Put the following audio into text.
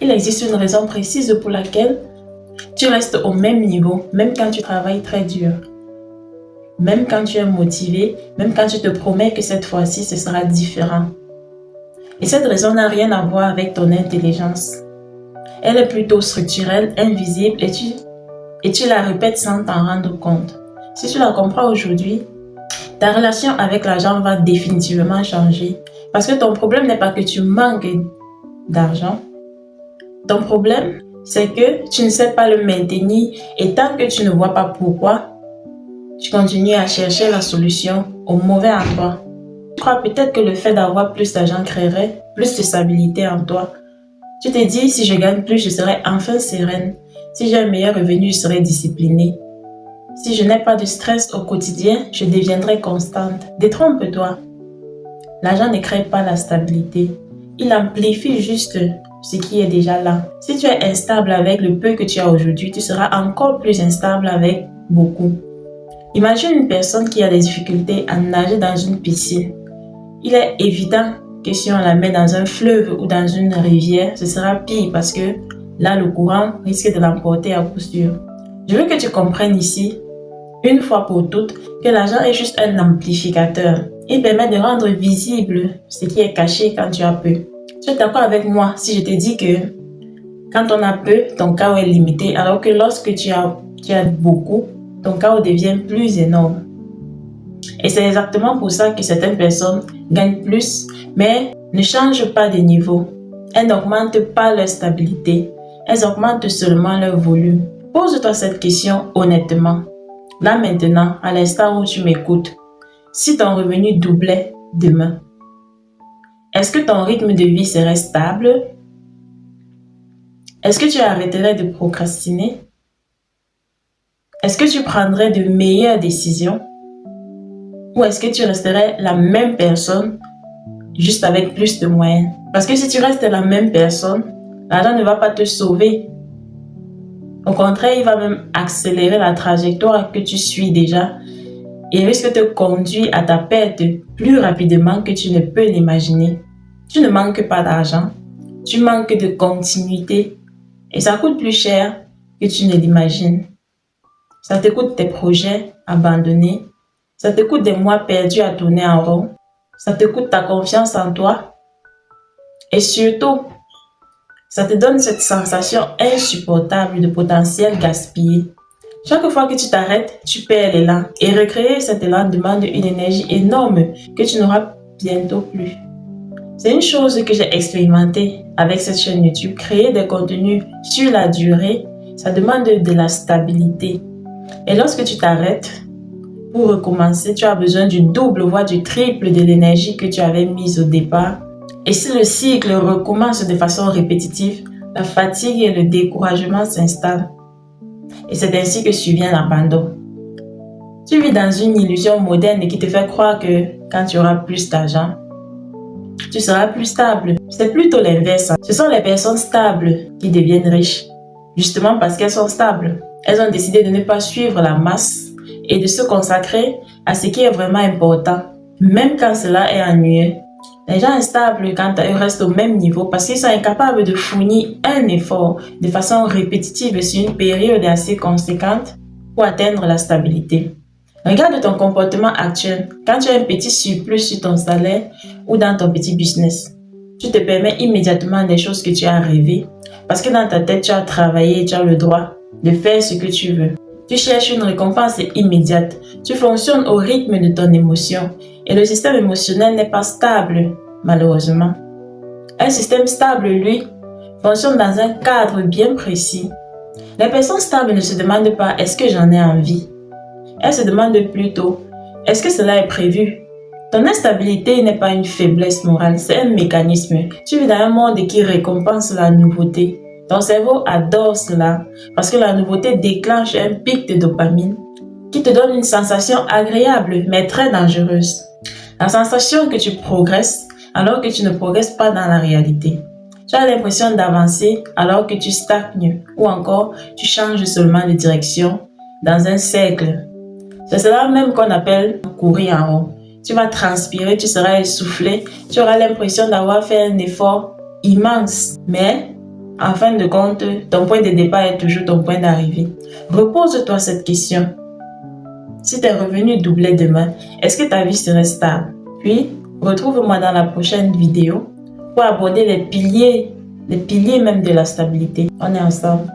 Il existe une raison précise pour laquelle tu restes au même niveau, même quand tu travailles très dur. Même quand tu es motivé, même quand tu te promets que cette fois-ci, ce sera différent. Et cette raison n'a rien à voir avec ton intelligence. Elle est plutôt structurelle, invisible et tu la répètes sans t'en rendre compte. Si tu la comprends aujourd'hui, ta relation avec l'argent va définitivement changer. Parce que ton problème n'est pas que tu manques d'argent. Ton problème, c'est que tu ne sais pas le maintenir et tant que tu ne vois pas pourquoi, tu continues à chercher la solution au mauvais endroit. Tu crois peut-être que le fait d'avoir plus d'argent créerait plus de stabilité en toi. Tu te dis, si je gagne plus, je serai enfin sereine. Si j'ai un meilleur revenu, je serai disciplinée. Si je n'ai pas de stress au quotidien, je deviendrai constante. Détrompe-toi. L'argent ne crée pas la stabilité. Il amplifie juste ce qui est déjà là. Si tu es instable avec le peu que tu as aujourd'hui, tu seras encore plus instable avec beaucoup. Imagine une personne qui a des difficultés à nager dans une piscine. Il est évident que si on la met dans un fleuve ou dans une rivière, ce sera pire parce que là, le courant risque de l'emporter à coup sûr. Je veux que tu comprennes ici, une fois pour toutes, que l'argent est juste un amplificateur. Il permet de rendre visible ce qui est caché quand tu as peu. Tu es d'accord avec moi si je te dis que quand on a peu, ton chaos est limité, alors que lorsque tu as beaucoup, ton chaos devient plus énorme. Et c'est exactement pour ça que certaines personnes gagnent plus, mais ne changent pas de niveau. Elles n'augmentent pas leur stabilité, elles augmentent seulement leur volume. Pose-toi cette question honnêtement. Là maintenant, à l'instant où tu m'écoutes, si ton revenu doublait demain, est-ce que ton rythme de vie serait stable? Est-ce que tu arrêterais de procrastiner? Est-ce que tu prendrais de meilleures décisions? Ou est-ce que tu resterais la même personne, juste avec plus de moyens? Parce que si tu restes la même personne, l'argent ne va pas te sauver. Au contraire, il va même accélérer la trajectoire que tu suis déjà et risque de te conduire à ta perte plus rapidement que tu ne peux l'imaginer. Tu ne manques pas d'argent, tu manques de continuité et ça coûte plus cher que tu ne l'imagines. Ça te coûte tes projets abandonnés, ça te coûte des mois perdus à tourner en rond, ça te coûte ta confiance en toi et surtout, ça te donne cette sensation insupportable de potentiel gaspillé. Chaque fois que tu t'arrêtes, tu perds l'élan et recréer cet élan demande une énergie énorme que tu n'auras bientôt plus. C'est une chose que j'ai expérimentée avec cette chaîne YouTube. Créer des contenus sur la durée, ça demande de la stabilité. Et lorsque tu t'arrêtes, pour recommencer, tu as besoin du double, voire du triple de l'énergie que tu avais mise au départ. Et si le cycle recommence de façon répétitive, la fatigue et le découragement s'installent. Et c'est ainsi que survient l'abandon. Tu vis dans une illusion moderne qui te fait croire que quand tu auras plus d'argent, tu seras plus stable. C'est plutôt l'inverse. Ce sont les personnes stables qui deviennent riches. Justement parce qu'elles sont stables. Elles ont décidé de ne pas suivre la masse et de se consacrer à ce qui est vraiment important, même quand cela est ennuyeux. Les gens instables, quant à eux, restent au même niveau parce qu'ils sont incapables de fournir un effort de façon répétitive sur une période assez conséquente pour atteindre la stabilité. Regarde ton comportement actuel. Quand tu as un petit surplus sur ton salaire ou dans ton petit business, tu te permets immédiatement des choses que tu as rêvé parce que dans ta tête, tu as travaillé et tu as le droit de faire ce que tu veux. Tu cherches une récompense immédiate. Tu fonctionnes au rythme de ton émotion. Et le système émotionnel n'est pas stable, malheureusement. Un système stable, lui, fonctionne dans un cadre bien précis. Les personnes stables ne se demandent pas « est-ce que j'en ai envie ?» Elles se demandent plutôt « est-ce que cela est prévu ?» Ton instabilité n'est pas une faiblesse morale, c'est un mécanisme. Tu vis dans un monde qui récompense la nouveauté. Ton cerveau adore cela parce que la nouveauté déclenche un pic de dopamine qui te donne une sensation agréable mais très dangereuse. La sensation que tu progresses alors que tu ne progresses pas dans la réalité. Tu as l'impression d'avancer alors que tu stagnes ou encore tu changes seulement de direction dans un cercle. C'est cela même qu'on appelle courir en rond. Tu vas transpirer, tu seras essoufflé, tu auras l'impression d'avoir fait un effort immense, mais En fin de compte, ton point de départ est toujours ton point d'arrivée. Repose-toi cette question. Si tes revenus doublaient demain, est-ce que ta vie serait stable? Puis, retrouve-moi dans la prochaine vidéo pour aborder les piliers même de la stabilité. On est ensemble.